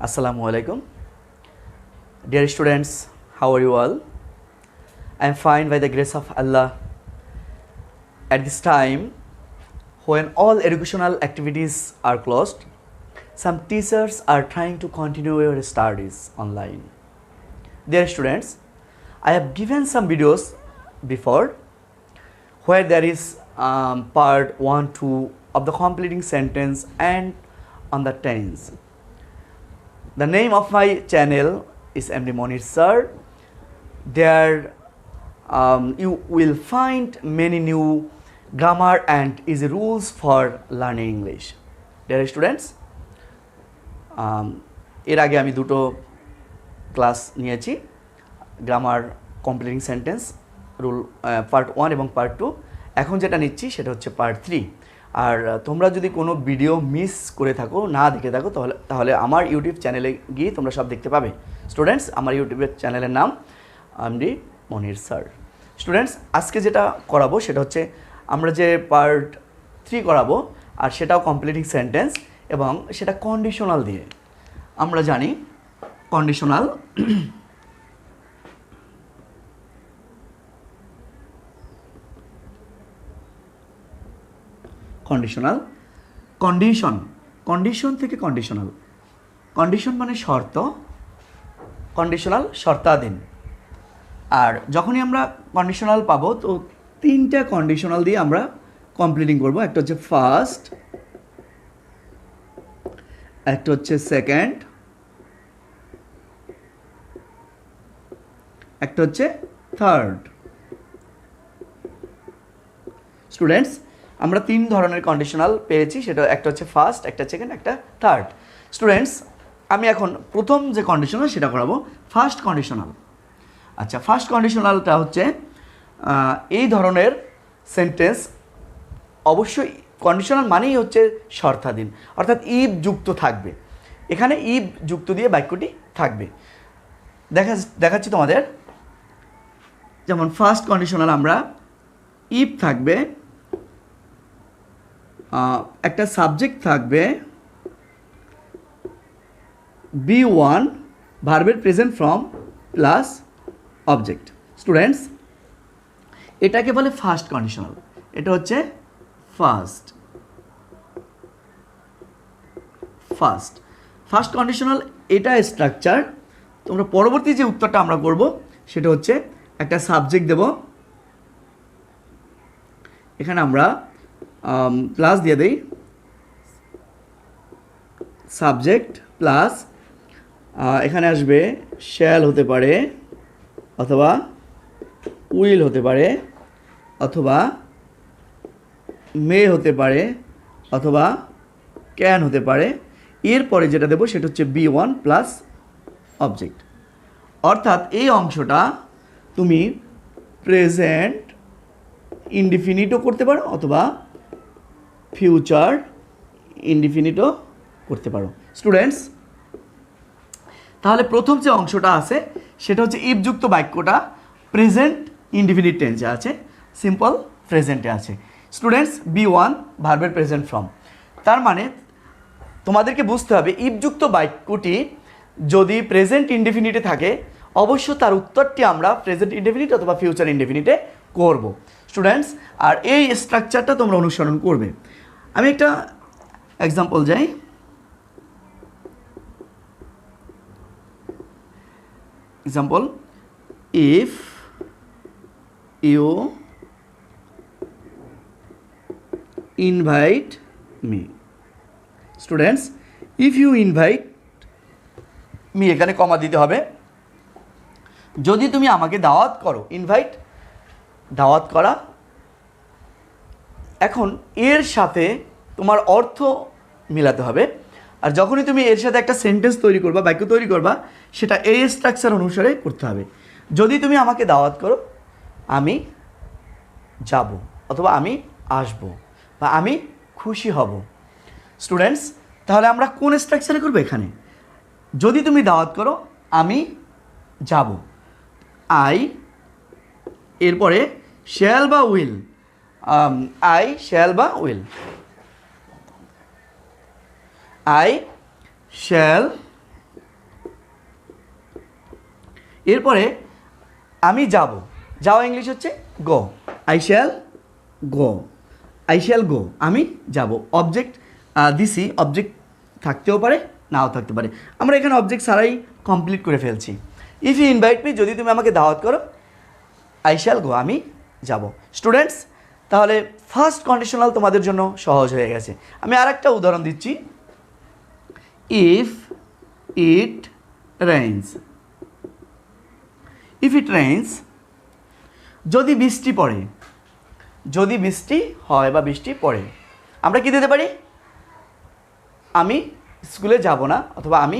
Assalamu alaikum. Dear students, how are you all? I am fine by the grace of Allah. At this time, when all educational activities are closed, some teachers are trying to continue your studies online. Dear students, I have given some videos before where there is part 1, 2 of the completing sentence and on the tense. The name of my channel is MD Monir Sir. There you will find many new grammar and easy rules for learning English. Dear students, এর আগে আমি দুটো class নিয়েছি, grammar completing sentence rule part 1 এবং part 2। এখন যেটা নিচ্ছি সেটা হচ্ছে পার্ট 3। আর তোমরা যদি কোনো ভিডিও মিস করে থাকো, না দেখে থাকো, তাহলে আমার ইউটিউব চ্যানেলে গিয়ে তোমরা সব দেখতে পাবে। স্টুডেন্টস, আমার ইউটিউবের চ্যানেলের নাম এমডি মনির স্যার। স্টুডেন্টস, আজকে যেটা করাবো সেটা হচ্ছে আমরা যে পার্ট 3 করাবো, আর সেটাও কমপ্লিটিং সেন্টেন্স এবং সেটা কন্ডিশনাল দিয়ে। আমরা জানি কন্ডিশনাল কন্ডিশন থেকে কন্ডিশনাল। কন্ডিশন মানে শর্ত, কন্ডিশনাল শর্তাধীন। আর যখনই আমরা কন্ডিশনাল পাবো তো 3টা কন্ডিশনাল দিয়ে আমরা কমপ্লিটিং করব। একটা হচ্ছে ফার্স্ট, একটা হচ্ছে সেকেন্ড, একটা হচ্ছে থার্ড। স্টুডেন্টস, আমরা 3 ধরনের কন্ডিশনাল পেয়েছি, সেটা একটা হচ্ছে ফার্স্ট, একটা সেকেন্ড, একটা থার্ড। স্টুডেন্টস, আমি এখন প্রথম যে কন্ডিশনাল সেটা করাবো ফার্স্ট কন্ডিশনাল। আচ্ছা, ফার্স্ট কন্ডিশনালটা হচ্ছে এই ধরনের সেন্টেন্স, অবশ্যই কন্ডিশনাল মানেই হচ্ছে শর্তাধীন, অর্থাৎ ইফ যুক্ত থাকবে। এখানে ইফ যুক্ত দিয়ে বাক্যটি থাকবে। দেখাচ্ছি তোমাদের। যেমন ফার্স্ট কন্ডিশনাল আমরা ইফ থাকবে, একটা সাবজেক্ট থাকবে, B1 ভার্বের present form plus object. Students, এটাকে বলে ফার্স্ট কন্ডিশনাল। এটা হচ্ছে ফার্স্ট কন্ডিশনাল। এটা স্ট্রাকচার। তোমরা পরবর্তী যে উত্তরটা আমরা করব সেটা হচ্ছে একটা সাবজেক্ট দেব, এখানে আমরা প্লাস দিয়ে দেই, সাবজেক্ট প্লাস এখানে আসবে শ্যাল হতে পারে, অথবা উইল হতে পারে, অথবা মে হতে পারে, অথবা ক্যান হতে পারে। এরপরে যেটা দেবো সেটা হচ্ছে B1 প্লাস অবজেক্ট। অর্থাৎ এই অংশটা তুমি প্রেজেন্ট ইনডিফিনিটও করতে পারো, অথবা ফিউচার ইনডিফিনিটও করতে পারো। স্টুডেন্টস, তাহলে প্রথম যে অংশটা আছে সেটা হচ্ছে ইফযুক্ত বাক্যটা প্রেজেন্ট ইনডিফিনিট টেন্সে আছে, সিম্পল প্রেজেন্টে আছে। স্টুডেন্টস, B1 ভার্বের প্রেজেন্ট ফর্ম। তার মানে তোমাদেরকে বুঝতে হবে ইফযুক্ত বাক্যটি যদি প্রেজেন্ট ইনডিফিনিটে থাকে, অবশ্য তার উত্তরটি আমরা প্রেজেন্ট ইনডিফিনিট অথবা ফিউচার ইনডিফিনিটে করব। স্টুডেন্টস, আর এই স্ট্রাকচারটা তোমরা অনুসরণ করবে। আমি একটা এক্সাম্পল যাই। Example, if you invite me. Students, if you invite me, এখানে কমা দিতে হবে। যদি তুমি আমাকে দাওয়াত করো, ইনভাইট দাওয়াত করা। এখন এর সাথে তোমার অর্থ মিলাতে হবে। আর যখনই তুমি এর সাথে একটা সেন্টেন্স তৈরি করবা, বাক্য তৈরি করবা, সেটা এই স্ট্রাকচার অনুসারে করতে হবে। যদি তুমি আমাকে দাওয়াত করো, আমি যাব, অথবা আমি আসব, বা আমি খুশি হব। স্টুডেন্টস, তাহলে আমরা কোন স্ট্রাকচারে করবো? এখানে যদি তুমি দাওয়াত করো, আমি যাব, আই, এরপরে শ্যাল বা উইল, আই শ্যাল বা উইল, I shall এরপরে আমি যাব, যাওয়া ইংলিশ হচ্ছে go, I shall go, I shall go, আমি যাব। অবজেক্ট দিছি, অবজেক্ট থাকতেও পারে নাও থাকতে পারে, আমরা এখানে অবজেক্ট ছাড়াই কমপ্লিট করে ফেলছি। ইফ ইউ ইনভাইট মি, যদি তুমি আমাকে দাওয়াত করো, আই শ্যাল গো, আমি যাব। স্টুডেন্টস, তাহলে ফার্স্ট কন্ডিশনাল তোমাদের জন্য সহজ হয়ে গেছে। আমি আর একটা উদাহরণ দিচ্ছি। If it rains, if it rains, যদি বৃষ্টি পড়ে, যদি বৃষ্টি হয় বা বৃষ্টি পড়ে, আমরা কি দিতে পারি? আমি স্কুলে যাব না, অথবা আমি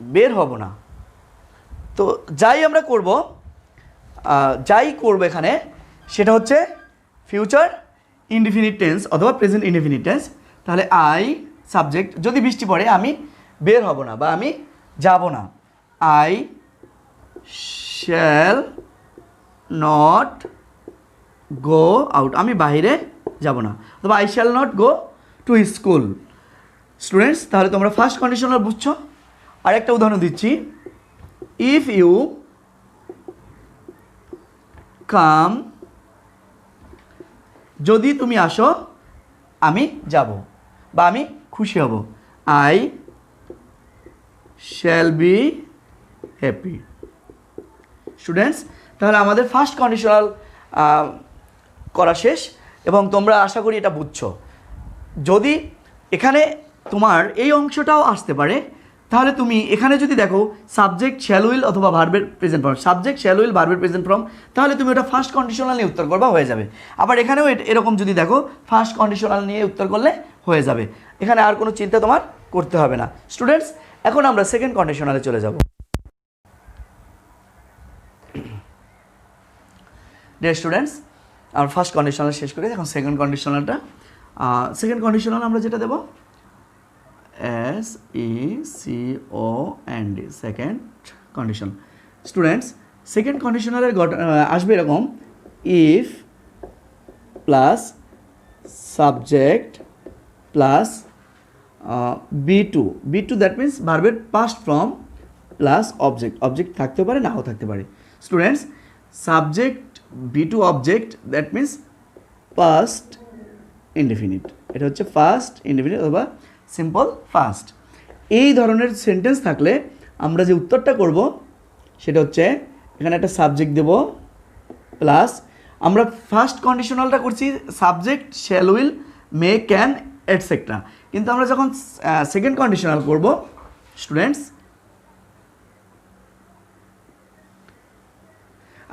বের হব না। তো যাই আমরা করব, যাই করব এখানে, সেটা হচ্ছে ফিউচার ইনডিফিনিট টেন্স অথবা প্রেজেন্ট ইনডিফিনিট টেন্স। তাহলে আই সাবজেক্ট, যদি বৃষ্টি পড়ে আমি বের হব না বা আমি যাব না, I shall not go out, আমি বাইরে যাব না, অথবা I shall not go to school. Students, তাহলে তোমরা ফার্স্ট কন্ডিশনাল বুঝছো। আরেকটা উদাহরণ দিচ্ছি। ইফ ইউ কাম, যদি তুমি আসো আমি যাব বা আমি খুশি হব, I shall be happy. Students, তাহলে আমাদের ফার্স্ট কন্ডিশনাল করা শেষ, এবং তোমরা আশা করি এটা বুঝছো। যদি এখানে তোমার এই অংশটাও আসতে পারে, তাহলে তুমি এখানে যদি দেখো সাবজেক্ট শ্যাল উইল অথবা ভার্বের present form, subject shall will ভার্বের প্রেজেন্ট ফর্ম, তাহলে তুমি ওটা ফার্স্ট কন্ডিশনাল নিয়ে উত্তর করবা, হয়ে যাবে। আবার এখানেও এরকম যদি দেখো ফার্স্ট কন্ডিশনাল নিয়ে উত্তর করলে হয়ে যাবে, এখানে আর কোনো চিন্তা তোমার করতে হবে না। স্টুডেন্টস, এখন আমরা সেকেন্ড কন্ডিশনালে চলে যাব। ডিয়ার স্টুডেন্টস, আমরা ফার্স্ট কন্ডিশনাল শেষ করে এখন সেকেন্ড কন্ডিশনালটা, সেকেন্ড কন্ডিশনাল আমরা যেটা দেবো SECOND, second condition. Students, second কন্ডিশনালের আসবে এরকম, if plus subject plus B2, that means ভার্বের past form plus object, object থাকতে পারে নাও থাকতে পারে। Students, subject B2 object, that means first indefinite, এটা হচ্ছে ফার্স্ট ইনডিফিনিট অথবা সিম্পল ফার্স্ট। এই ধরনের সেন্টেন্স থাকলে আমরা যে উত্তরটা করব সেটা হচ্ছে এখানে একটা সাবজেক্ট দেব প্লাস, আমরা ফার্স্ট কন্ডিশনালটা করছি subject shall will May can etcetera, কিন্তু আমরা যখন সেকেন্ড কন্ডিশনাল করব স্টুডেন্টস,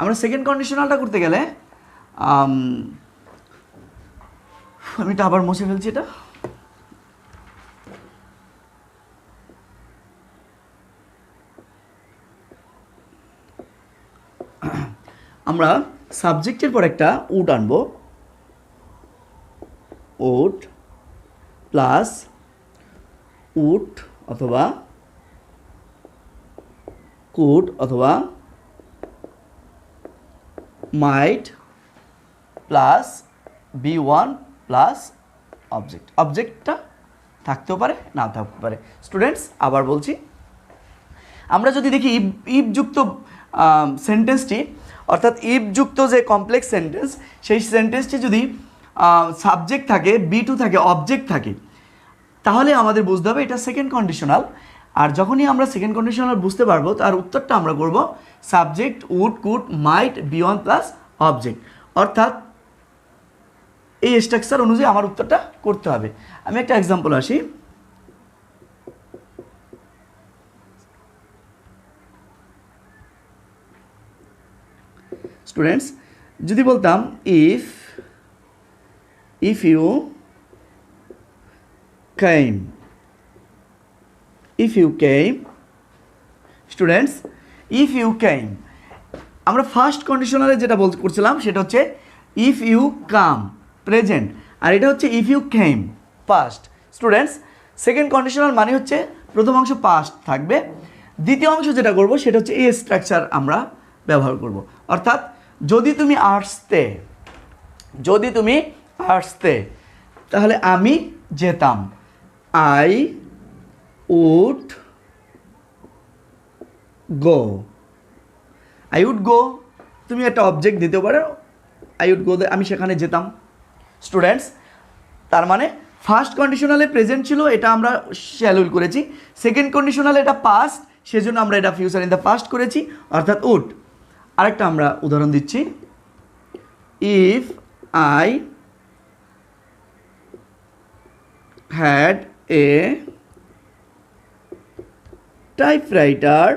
আমরা সেকেন্ড কন্ডিশনালটা করতে গেলে আমি এটা আবার মুছে ফেলছি। এটা আমরা সাবজেক্টের পর একটা উড আনবো, উড প্লাস উড অথবা কুড অথবা might plus B1 plus object, অবজেক্টটা থাকতেও পারে নাও থাকতে পারে। স্টুডেন্টস, আবার বলছি, আমরা যদি দেখি ইফযুক্ত সেন্টেন্সটি, অর্থাৎ ইফযুক্ত যে কমপ্লেক্স সেন্টেন্স, সেই সেন্টেন্সটি যদি সাবজেক্ট থাকে, B2 থাকে, অবজেক্ট থাকে, তাহলে আমাদের বুঝতে হবে এটা সেকেন্ড কন্ডিশনাল। আর যখনই আমরা সেকেন্ড কন্ডিশনাল বুঝতে পারবো, তার উত্তরটা আমরা করব subject would could might B1 plus object, অর্থাৎ এই স্ট্রাকচার অনুযায়ী আমার উত্তরটা করতে হবে। আমি একটা এক্সাম্পল আসি। স্টুডেন্টস, যদি বলতাম if you came, students, if you came, আমরা ফার্স্ট কন্ডিশনালে যেটা করছিলাম সেটা হচ্ছে ইফ ইউ কাম প্রেজেন্ট, আর এটা হচ্ছে if you came past. Students, second conditional মানে হচ্ছে প্রথম অংশ পাস্ট থাকবে, দ্বিতীয় অংশ যেটা করব সেটা হচ্ছে এই স্ট্রাকচার আমরা ব্যবহার করব, অর্থাৎ যদি তুমি আসতে, তাহলে আমি যেতাম, I would go. I would go, তুমি একটা অবজেক্ট দিতে পারো, আই উড গো, আমি সেখানে যেতাম। স্টুডেন্টস, তার মানে ফার্স্ট কন্ডিশনালে প্রেজেন্ট ছিল, এটা আমরা শ্যাল উইল করেছি। সেকেন্ড কন্ডিশনালে এটা পাস্ট, সেজন্য আমরা এটা ফিউচার ইন দ্য পাস্ট করেছি, অর্থাৎ উড। আরেকটা আমরা উদাহরণ দিচ্ছি, if I had a typewriter,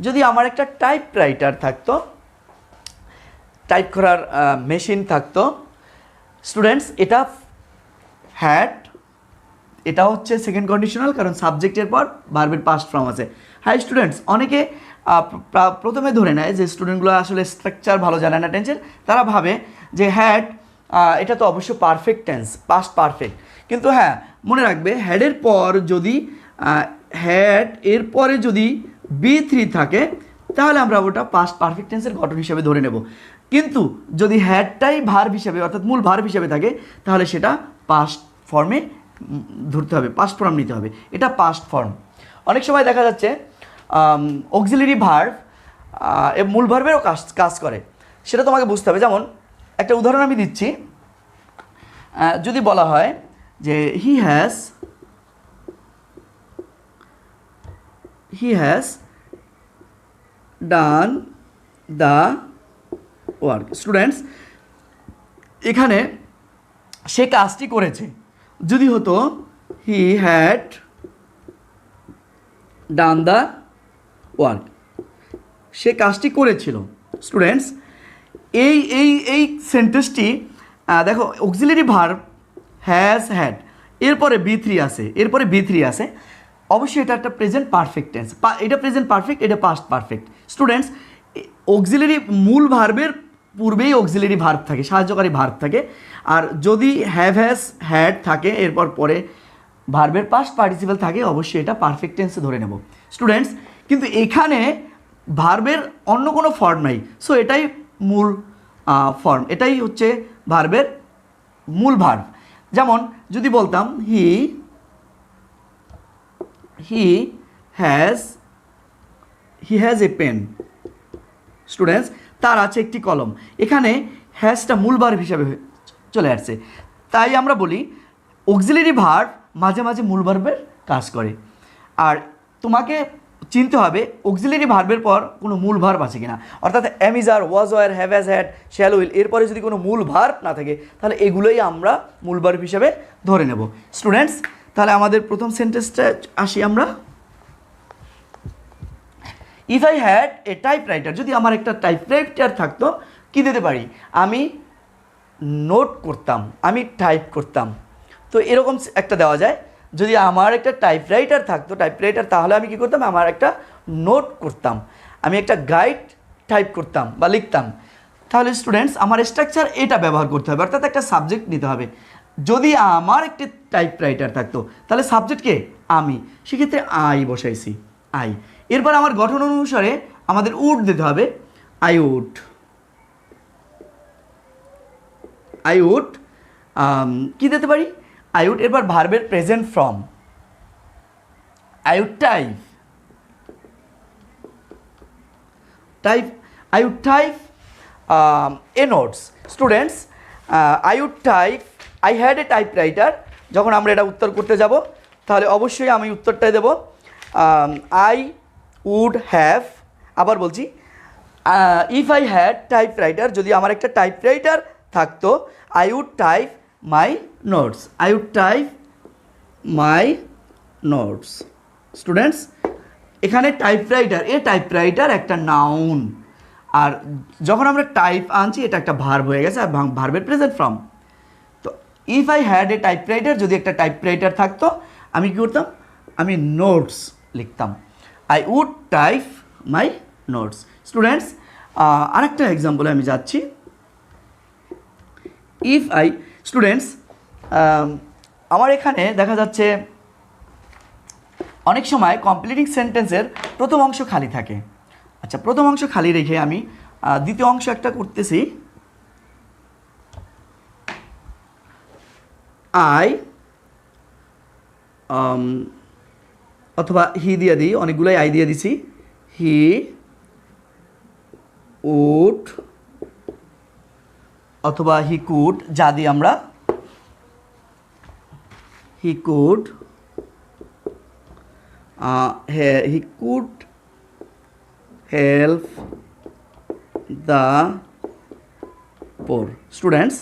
যদি আমার একটা টাইপরাইটার থাকতো, টাইপ করার মেশিন থাকতো। স্টুডেন্টস, এটা হ্যাড, এটা হচ্ছে সেকেন্ড কন্ডিশনাল, কারণ সাবজেক্টের পর ভার্বের পাস্ট ফর্ম আছে। হাই স্টুডেন্টস, অনেকে প্রথমে ধরে নেয় যে স্টুডেন্টগুলো আসলে স্ট্রাকচার ভালো জানে না টেন্সের, তারা ভাবে যে হ্যাড এটা তো অবশ্য পারফেক্ট টেন্স, পাস্ট পারফেক্ট। কিন্তু হ্যাঁ, মনে রাখবে হ্যাডের পর যদি হ্যাড এর পরে যদি B3 থাকে, তাহলে আমরা ওটা পাস্ট পারফেক্ট টেন্সের গঠন হিসেবে ধরে নেব। কিন্তু যদি হ্যাডটাই ভার্ব হিসেবে, অর্থাৎ মূল ভার্ব হিসেবে থাকে, তাহলে সেটা পাস্ট ফর্মে ধরতে হবে, পাস্ট ফর্ম নিতে হবে, এটা পাস্ট ফর্ম। অনেক সময় দেখা যাচ্ছে অক্সিলারি ভার্ব মূল ভার্বেরও কাজ করে, সেটা তোমাকে বুঝতে হবে। যেমন একটা উদাহরণ আমি দিচ্ছি, যদি বলা হয় যে he has done the work. Students, এখানে সে কাজটি করেছে, যদি হতো he had done the work, সে কাজটি করেছিল। স্টুডেন্টস, এই এই এই সেন্টেন্সটি দেখো, অক্সিলারি ভার্ব হ্যাজ হ্যাড, এরপরে B3 আছে, অবশ্যই এটা একটা প্রেজেন্ট পারফেক্ট টেন্স, এটা প্রেজেন্ট পারফেক্ট, এটা পাস্ট পারফেক্ট। স্টুডেন্টস, অক্সিলারি মূল ভার্বের পূর্বেই অক্সিলারি ভার্ব থাকে, সাহায্যকারী ভার্ব থাকে। আর যদি হ্যাভ হ্যাজ হ্যাড থাকে, এরপর পরে ভার্বের পাস্ট পার্টিসিপল থাকে, অবশ্যই এটা পারফেক্ট টেন্সে ধরে নেব। স্টুডেন্টস, কিন্তু এখানে ভার্বের অন্য কোনো ফর্ম নাই, সো এটাই মূল ফর্ম, এটাই হচ্ছে ভার্বের মূল ভার্ব। যেমন যদি বলতাম he has a pen. Students, তার আছে একটি কলম, এখানে হ্যাজটা মূল ভার্ব হিসাবে চলে আসছে, তাই আমরা বলি অক্সিলারি ভার্ব মাঝে মাঝে মূল ভার্বের কাজ করে। আর তোমাকে চিনতে হবে অক্সিলারি ভার্বের পর কোনো মূল ভার্ব আছে কিনা, অর্থাৎ am is are, was were, have has had, shall will, এরপরে যদি কোনো মূল ভার্ব না থাকে, তাহলে এগুলোই আমরা মূল ভার্ব হিসেবে ধরে নেব। স্টুডেন্টস, তাহলে আমাদের প্রথম সেন্টেন্সটা আসি আমরা। If I had a typewriter, যদি আমার একটা টাইপরাইটার থাকতো, কী দিতে পারি, আমি নোট করতাম, আমি টাইপ করতাম। তো এরকম একটা দেওয়া যায়, যদি আমার একটা টাইপরাইটার থাকতো, তাহলে আমি কী করতাম, আমার একটা নোট করতাম, আমি একটা গাইড টাইপ করতাম বা লিখতাম। তাহলে স্টুডেন্টস, আমার স্ট্রাকচার এটা ব্যবহার করতে হবে, অর্থাৎ একটা সাবজেক্ট নিতে হবে। যদি আমার একটি টাইপরাইটার থাকতো, তাহলে সাবজেক্টকে আমি, সেক্ষেত্রে আই বসাইছি, আই। এরপর আমার গঠন অনুসারে আমাদের উড দিতে হবে, আই উড কি দিতে পারি, আই উড। এরপর ভার্বের present form, I would type a notes. Students, I had a typewriter, যখন আমরা এটা উত্তর করতে যাব, তাহলে অবশ্যই আমি উত্তরটাই দেব আই উড হ্যাভ। আবার বলছি, ইফ আই হ্যাড টাইপরাইটার, যদি আমার একটা টাইপরাইটার থাকতো, I would type my notes. Students, এখানে টাইপরাইটার একটা নাউন, আর যখন আমরা টাইপ আনছি, এটা একটা ভার্ব হয়ে গেছে, আর ভার্বের প্রেজেন্ট ফর্ম। তো if I had a typewriter, যদি একটা টাইপরাইটার থাকতো, আমি কী করতাম, আমি নোটস লিখতাম, I would type my notes. Students, আরেকটা এক্সাম্পলে আমি যাচ্ছি। স্টুডেন্টস, আমার এখানে দেখা যাচ্ছে অনেক সময় কমপ্লিটিং সেন্টেন্সের প্রথম অংশ খালি থাকে। আচ্ছা, প্রথম অংশ খালি রেখে আমি দ্বিতীয় অংশ একটা করতেছি। অথবা হি দিয়ে দিই, অনেকগুলোই আই দিয়ে দিছি। হি উড অথবা হি কুড, যা দিই আমরা he could, he could help the poor. Students,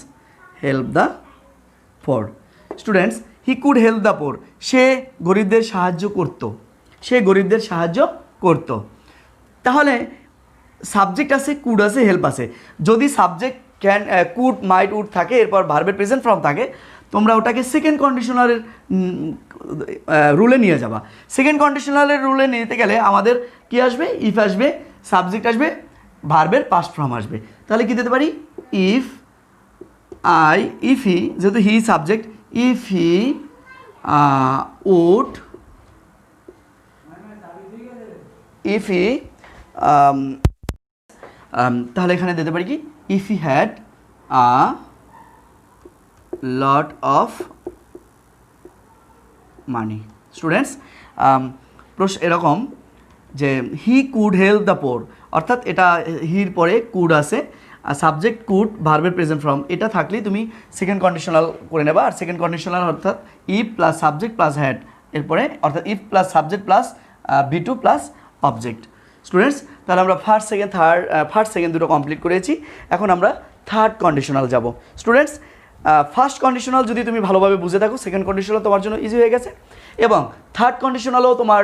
help the poor. Students, he could help the poor, সে গরিবদের সাহায্য করত, সে গরিবদের সাহায্য করত। তাহলে সাবজেক্ট আছে, কুড আছে, হেল্প আছে। যদি subject can, could, might, would থাকে, এরপর ভার্বের প্রেজেন্ট ফর্ম থাকে, তোমরা ওটাকে সেকেন্ড কন্ডিশনালের রুলে নিয়ে যাবা। সেকেন্ড কন্ডিশনালের রুলে নিতে গেলে আমাদের কি আসবে? ইফ আসবে, সাবজেক্ট আসবে, ভার্বের পাস্ট ফর্ম আসবে। তাহলে কি দিতে পারি? ইফ হি, যেহেতু he subject, if he would, if he, তাহলে এখানে দিতে পারি কি? If he had a lot of money. Students, প্রশ্ন এরকম যে he could help the poor, অর্থাৎ এটা হির পরে কুড আছে, আর সাবজেক্ট কুড, ভার্বের প্রেজেন্ট ফর্ম, এটা থাকলেই তুমি সেকেন্ড কন্ডিশনাল করে নেবা। আর সেকেন্ড কন্ডিশনাল অর্থাৎ if plus subject plus had, এরপরে অর্থাৎ if plus subject plus V two plus object. Students, তাহলে আমরা ফার্স্ট সেকেন্ড দুটো কমপ্লিট করেছি। এখন আমরা থার্ড কন্ডিশনাল যাব। স্টুডেন্টস, ফার্স্ট কন্ডিশনাল যদি তুমি ভালোভাবে বুঝে থাকো, সেকেন্ড কন্ডিশনাল তোমার জন্য ইজি হয়ে গেছে, এবং থার্ড কন্ডিশনালও তোমার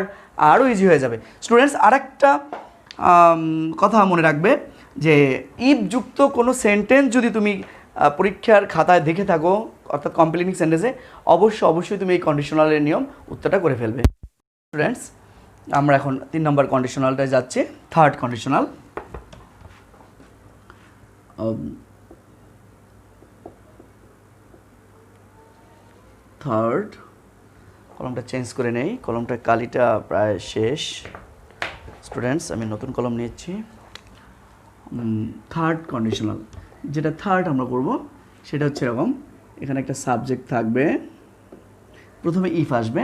আরও ইজি হয়ে যাবে। স্টুডেন্টস, আরেকটা কথা মনে রাখবে যে ইফ যুক্ত কোনো সেন্টেন্স যদি তুমি পরীক্ষার খাতায় দেখে থাকো, অর্থাৎ কমপ্লিটিং সেন্টেন্সে, অবশ্যই তুমি এই কন্ডিশনালের নিয়ম উত্তরটা করে ফেলবে। স্টুডেন্টস, আমরা এখন 3 নম্বর কন্ডিশনালটায় যাচ্ছি, থার্ড কন্ডিশনাল। থার্ড, কলমটা চেঞ্জ করে নেই, কলমটা কালিটা প্রায় শেষ। স্টুডেন্টস, আমি নতুন কলম নিচ্ছি। থার্ড কন্ডিশনাল, যেটা থার্ড আমরা করব সেটা হচ্ছে এরকম, এখানে একটা সাবজেক্ট থাকবে, প্রথমে ইফ আসবে,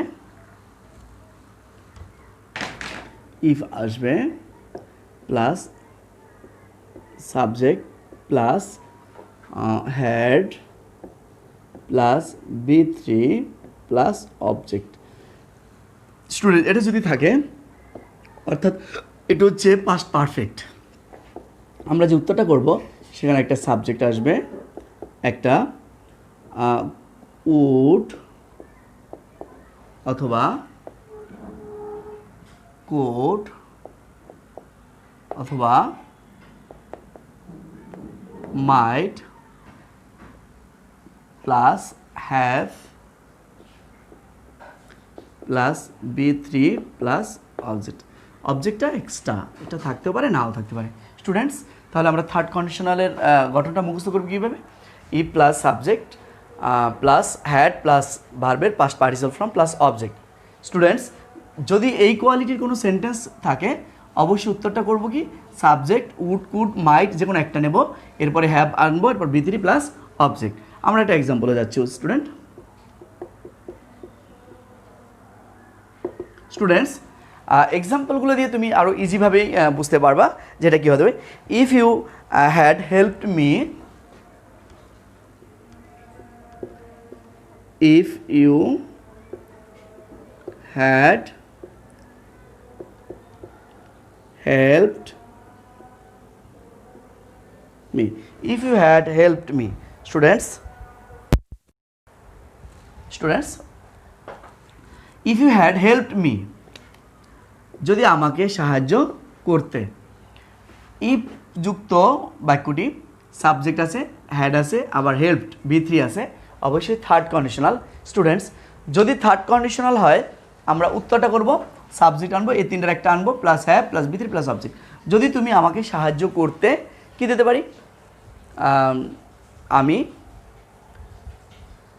plus subject plus had plus বি3 প্লাস অবজেক্ট। স্টুডেন্ট, এটা যদি থাকে, অর্থাৎ এটা হচ্ছে পাস্ট পারফেক্ট, আমরা যে উত্তরটা করব সেখানে একটা সাবজেক্ট আসবে, একটা উড অথবা কোড অথবা মাইট প্লাস হ্যাভ প্লাস বি3 প্লাস অবজেক্ট। অবজেক্টটা এক্সট্রা, এটা থাকতেও পারে, নাও থাকতে পারে। স্টুডেন্টস, তাহলে আমরা থার্ড কন্ডিশনালের গঠনটা মুখস্থ করব কীভাবে? ই plus subject plus had plus ভার্বের past participle form plus object. Students, যদি এই কোয়ালিটির কোনো সেন্টেন্স থাকে, অবশ্যই উত্তরটা করব কি? সাবজেক্ট উড, কুড, মাইট, যে কোনো একটা নেব, এরপরে হ্যাভ আনবো, এরপর বি3 প্লাস অবজেক্ট। আমরা একটা এক্সাম্পলে যাচ্ছি। স্টুডেন্টস, এক্সাম্পলগুলো দিয়ে তুমি আরও ইজিভাবেই বুঝতে পারবা যেটা কী হতে হবে। If you had helped me, if you had helped me, if you had helped me. Students, if you had helped me, যদি আমাকে সাহায্য করতে। ইফ যুক্ত বাক্যটি সাবজেক্ট আছে, হ্যাড আছে, আবার হেল্পড বি3 আছে, অবশ্যই থার্ড কন্ডিশনাল। স্টুডেন্টস, যদি থার্ড কন্ডিশনাল হয়, আমরা উত্তরটা করব, সাবজেক্ট আনবো, এই তিনটার একটা আনবো, প্লাস হ্যাভ প্লাস বি3 প্লাস অবজেক্ট। যদি তুমি আমাকে সাহায্য করতে, কি দিতে পারি? আমি,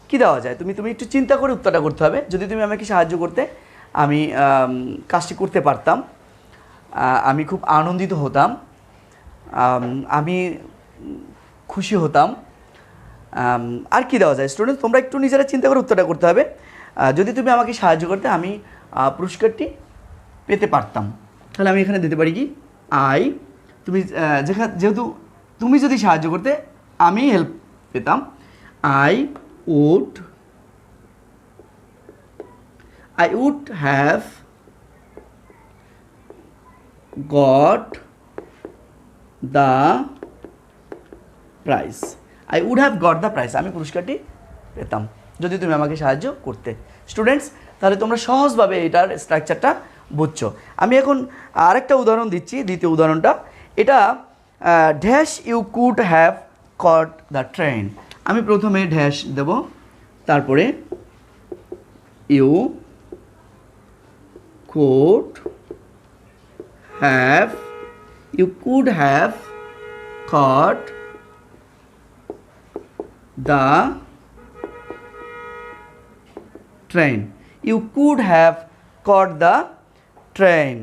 কি দেওয়া যায়? তুমি একটু চিন্তা করে উত্তরটা করতে হবে। যদি তুমি আমাকে সাহায্য করতে, আমি কাজটি করতে পারতাম, আমি খুব আনন্দিত হতাম, আমি খুশি হতাম, আর কি দেওয়া যায়? স্টুডেন্ট, তোমরা একটু নিজেরা চিন্তা করে উত্তরটা করতে হবে। যদি তুমি আমাকে সাহায্য করতে, আমি পুরস্কারটি পেতে পারতাম। তাহলে আমি এখানে দিতে পারি কি আই, তুমি যেহেতু তুমি যদি সাহায্য করতে আমি হেল্প পেতাম, I would have got the prize, I would have got the prize, আমি পুরস্কারটি পেতাম যদি তুমি আমাকে সাহায্য করতে। স্টুডেন্টস, তাহলে তোমরা সহজভাবে এটার স্ট্রাকচারটা বুঝছো। আমি এখন আরেকটা উদাহরণ দিচ্ছি, দ্বিতীয় উদাহরণটা। এটা dash you could have caught the train. আমি প্রথমে ড্যাশ দেব, তারপরে you could have caught the train, you could have caught the train.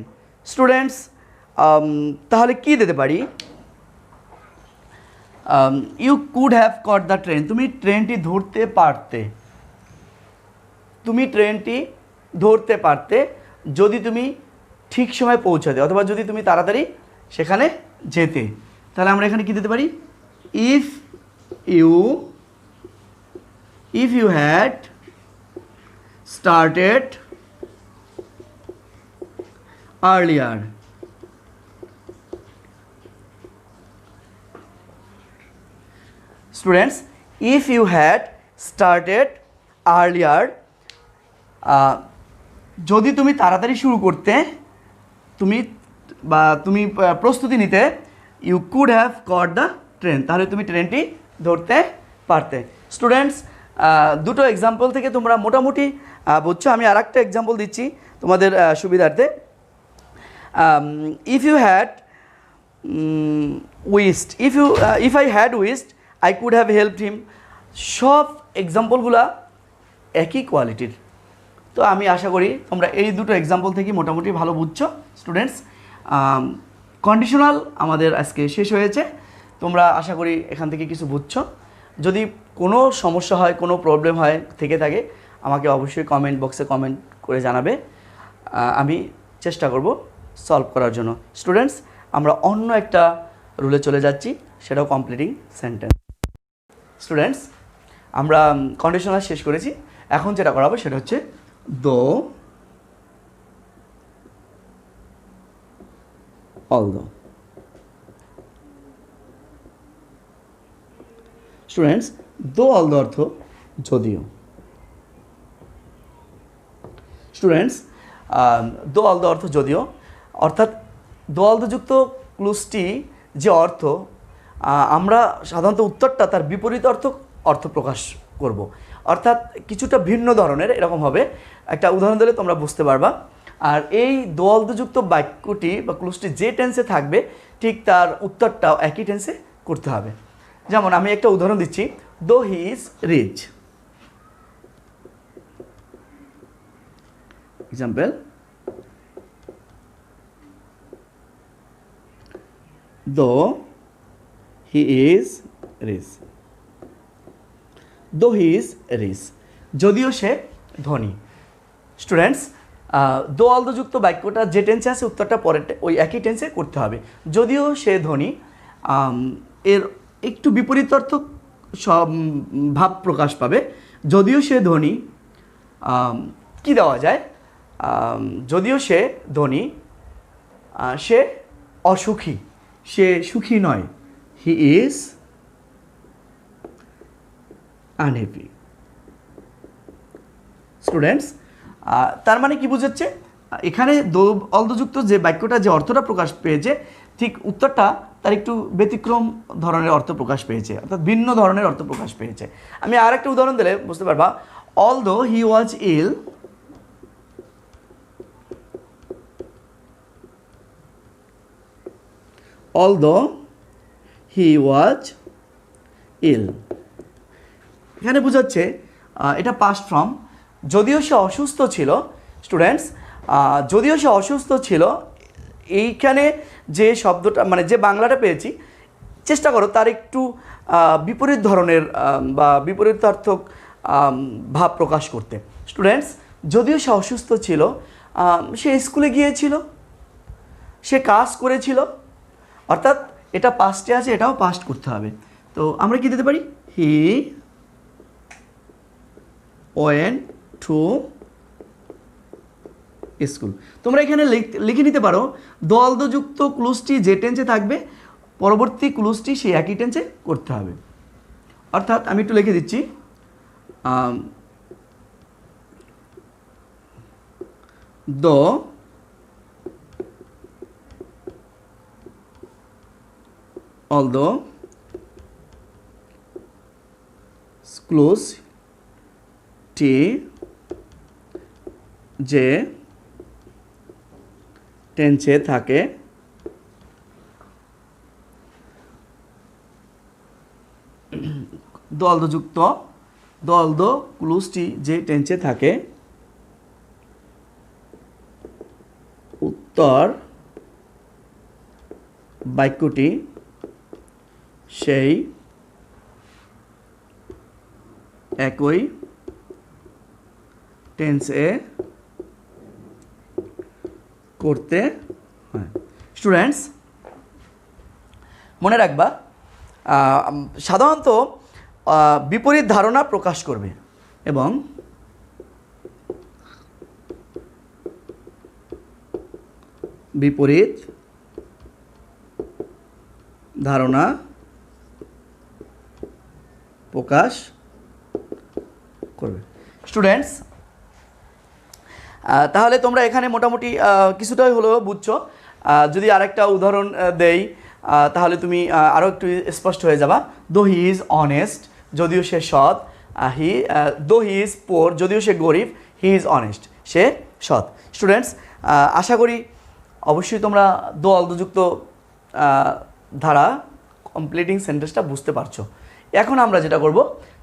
Students, তাহলে কি দিতে পারি? you could have caught the train, তুমি ট্রেনটি ধরতে পারতে যদি তুমি ঠিক সময় পৌঁছাতে, অথবা যদি তুমি তাড়াতাড়ি সেখানে যেতে। তাহলে আমরা এখানে কি দিতে পারি? if you had started earlier, students, if you had started earlier, যদি তুমি তাড়াতাড়ি শুরু করতে, তুমি প্রস্তুতি নিতে, you could have caught the train, তাহলে তুমি ট্রেনটি ধরতে পারতে। স্টুডেন্টস, দুটো এক্সাম্পল থেকে তোমরা মোটামুটি বুঝছো। আমি আর একটা এক্সাম্পল দিচ্ছি তোমাদের সুবিধার্থে। If you had wished, if I had wished I could have helped him. সব এক্সাম্পলগুলো একই কোয়ালিটির। তো আমি আশা করি তোমরা এই দুটো এক্সাম্পল থেকে মোটামুটি ভালো বুঝছো। স্টুডেন্টস, কন্ডিশনাল আমাদের আজকে শেষ হয়েছে। তোমরা আশা করি এখান থেকে কিছু বুঝছো। যদি কোনো সমস্যা হয়, কোনো প্রবলেম থেকে থাকে, আমাকে অবশ্যই কমেন্ট বক্সে কমেন্ট করে জানাবে। আমি চেষ্টা করব সলভ করার জন্য। স্টুডেন্টস, আমরা অন্য একটা রুলে চলে যাচ্ছি, সেটাও কমপ্লিটিং সেন্টেন্স। স্টুডেন্টস, আমরা কন্ডিশনাল শেষ করেছি। এখন যেটা করাবো সেটা হচ্ছে দো, অলদো। স্টুডেন্টস, দো অলদো অর্থ যদিও। স্টুডেন্টস, দো অলদো অর্থ যদিও, অর্থাৎ দো অলদোযুক্ত ক্লুজটি যে অর্থ, আমরা সাধারণত উত্তরটা তার বিপরীত অর্থ প্রকাশ করব। অর্থাৎ কিছুটা ভিন্ন ধরনের এরকম হবে। একটা উদাহরণ দিলে তোমরা বুঝতে পারবা। আর এই দো অলদোযুক্ত বাক্যটি বা ক্লুজটি যে টেন্সে থাকবে, ঠিক তার উত্তরটাও একই টেন্সে করতে হবে। যেমন আমি একটা উদাহরণ দিচ্ছি, দো হি ইজ রিচ। এক্সাম্পল, দো হি ইজ রিচ, দো হি ইজ রিচ, যদিও সে ধনী। স্টুডেন্টস, দো অলদোযুক্ত বাক্যটা যে টেন্সে আছে, উত্তরটা পরের ওই একই টেন্সে করতে হবে। যদিও সে ধনী, এর একটু বিপরীত অর্থ ভাব প্রকাশ পাবে। যদিও সে ধনী, কি দেওয়া যায়? যদিও সে ধনী, সে অসুখী, সে সুখী নয়। He is unhappy. স্টুডেন্টস, তার মানে কি বুঝাচ্ছে? এখানে দো অলদোযুক্ত যে বাক্যটা যে অর্থটা প্রকাশ পেয়েছে, ঠিক উত্তরটা তার একটু ব্যতিক্রম ধরনের অর্থ প্রকাশ পেয়েছে, অর্থাৎ ভিন্ন ধরনের অর্থ প্রকাশ পেয়েছে। আমি আর একটা উদাহরণ দিলে বুঝতে পারবা। Although he was ill, although he ওয়াজ ইল, এখানে বোঝাচ্ছে এটা পাস্ট ফর্ম। যদিও সে অসুস্থ ছিল। স্টুডেন্টস, যদিও সে অসুস্থ ছিল, এইখানে যে শব্দটা মানে যে বাংলাটা পেয়েছি, চেষ্টা করো তার একটু বিপরীত ধরনের বা বিপরীতার্থক ভাব প্রকাশ করতে। স্টুডেন্টস, যদিও সে অসুস্থ ছিল, সে স্কুলে গিয়েছিল, সে কাজ করেছিল, অর্থাৎ এটা পাস্টে আছে, এটাও পাস্ট করতে হবে। তো আমরা কি দিতে পারি? He went to school. তোমরা এখানে লিখে নিতে পারো দলদযুক্ত ক্লুজটি যে টেন্সে থাকবে পরবর্তী ক্লুজটি সেই একই টেন্সে করতে হবে। অর্থাৎ আমি একটু লিখে দিচ্ছি, although ক্লুজ টি যে টেন্সে থাকে দলদ ক্লুজটি যে টেন্সে থাকে উত্তর বাক্যটি সেই একই টেন্সে করতে হয়। স্টুডেন্টস, মনে রাখবা সাধারণত বিপরীত ধারণা প্রকাশ করবে এবং বিপরীত ধারণা প্রকাশ করবে। স্টুডেন্টস, তাহলে তোমরা এখানে মোটামুটি কিছুটাই হলেও বুঝছো। যদি আরেকটা উদাহরণ দেই তাহলে তুমি আরও একটু স্পষ্ট হয়ে যাবা। দো হি ইজ অনেস্ট, যদিও সে সৎ। দো হি ইজ পোর, যদিও সে গরিব, হি ইজ অনেস্ট, সে সৎ। স্টুডেন্টস, আশা করি অবশ্যই তোমরা দো অলদযুক্ত ধারা কমপ্লিটিং সেন্টেন্সটা বুঝতে পারছো। এখন আমরা যেটা করব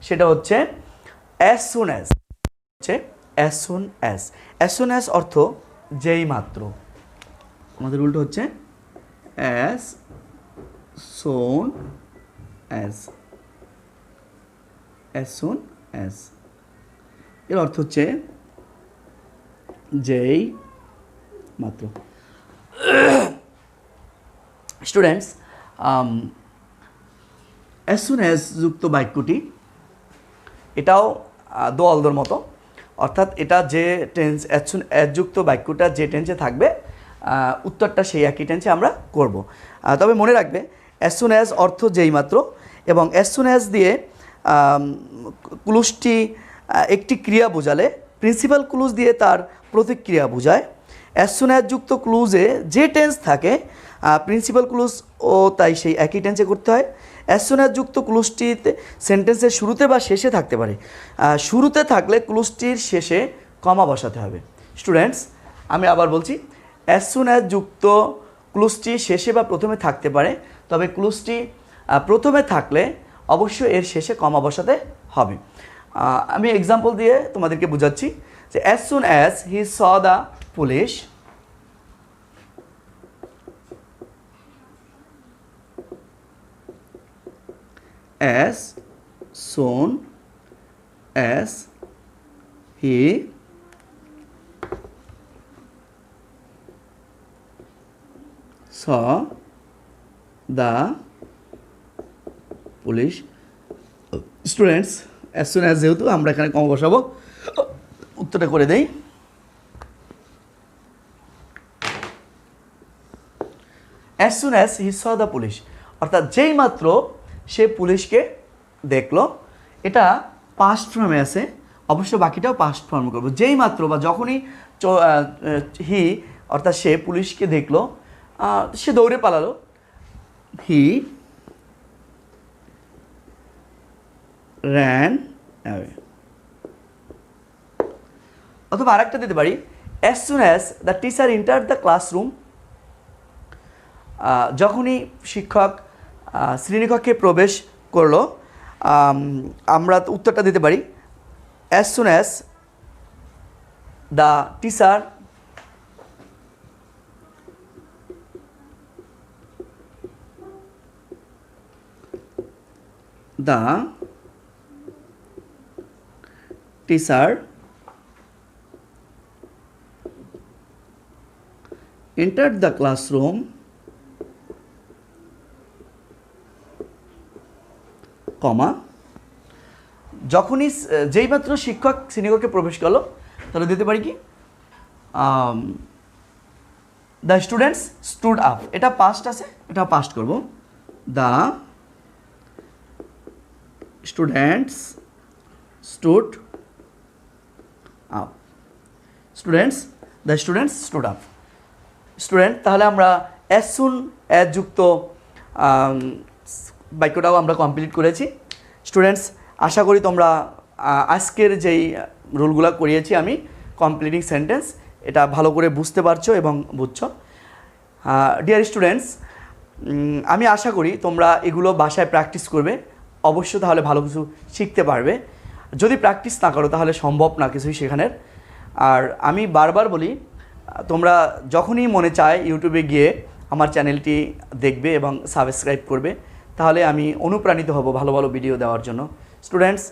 সেটা হচ্ছে অ্যাজ সুন অ্যাজ। হচ্ছে as soon as. As soon as অর্থ যেই মাত্র, আমাদের উল্টো হচ্ছে as soon as. As soon as এর অর্থ হচ্ছে যেই মাত্র। স্টুডেন্টস, অ্যাজ সুন অ্যাজ যুক্ত বাক্যটি এটাও দো অলদোর মতো, অর্থাৎ এটা যে টেন্স অ্যাজ সুন অ্যাজ যুক্ত বাক্যটা যে টেন্সে থাকবে উত্তরটা সেই একই টেন্সে আমরা করব। তবে মনে রাখবে অ্যাজ সুন অ্যাজ অর্থ যেই মাত্র, এবং অ্যাজ সুন অ্যাজ দিয়ে ক্লুজটি একটি ক্রিয়া বোঝালে প্রিন্সিপাল ক্লুজ দিয়ে তার প্রতিক্রিয়া বোঝায়। অ্যাজ সুন অ্যাজ যুক্ত ক্লুজে যে টেন্স থাকে প্রিন্সিপাল ক্লুজ ও তাই সেই একই টেন্সে করতে হয়। অ্যাজ সুন অ্যাজ যুক্ত ক্লুজটিতে সেন্টেন্সের শুরুতে বা শেষে থাকতে পারে। শুরুতে থাকলে ক্লুজটির শেষে কমা বসাতে হবে। স্টুডেন্টস, আমি আবার বলছি, অ্যাজ সুন অ্যাজ যুক্ত ক্লুজটি শেষে বা প্রথমে থাকতে পারে, তবে ক্লুজটি প্রথমে থাকলে অবশ্যই এর শেষে কমা বসাতে হবে। আমি এক্সাম্পল দিয়ে তোমাদেরকে বোঝাচ্ছি যে as soon as he saw the police, as soon as he saw the police. Students, as soon as যেহেতু আমরা এখানে কম বসাবো, উত্তরটা করে দেই। as soon as he saw the police অর্থাৎ যেই মাত্র সে পুলিশকে দেখলো। এটা পাস্ট ফর্মে আছে, অবশ্য বাকিটাও পাস্ট ফর্ম করবো। যেই মাত্র বা যখনই হি অর্থাৎ সে পুলিশকে দেখলো, সে দৌড়ে পালালো। He ran away. অথবা আরেকটা দিতে পারি, as soon as the teacher entered the classroom, যখনই শিক্ষক শ্রেণীকক্ষে প্রবেশ করলো। আমরা উত্তরটা দিতে পারি, as soon as the teacher entered the classroom, কমা যখনই যেইমাত্র শিক্ষক শ্রেণীকক্ষে প্রবেশ করলো তাহলে দিতে পারি কি দ্য স্টুডেন্টস স্টুড আপ, এটা পাস্ট আছে, এটা পাস্ট করব। The students stood up, students the students stood up, student. তাহলে আমরা অ্যাজ সুন অ্যাজ যুক্ত বাক্যটাও আমরা কমপ্লিট করেছি। স্টুডেন্টস, আশা করি তোমরা আজকের যেই রুলগুলো করিয়েছি আমি কমপ্লিটিং সেন্টেন্স, এটা ভালো করে বুঝতে পারছো এবং বুঝছো। ডিয়ার স্টুডেন্টস, আমি আশা করি তোমরা এগুলো বাসায় প্র্যাকটিস করবে, অবশ্য তাহলে ভালো কিছু শিখতে পারবে। যদি প্র্যাকটিস না করো তাহলে সম্ভব না কিছুই শেখানোর। আর আমি বারবার বলি, তোমরা যখনই মনে চায় ইউটিউবে গিয়ে আমার চ্যানেলটি দেখবে এবং সাবস্ক্রাইব করবে, তাহলে আমি অনুপ্রাণিত হব ভালো ভালো ভিডিও দেওয়ার জন্য। স্টুডেন্টস,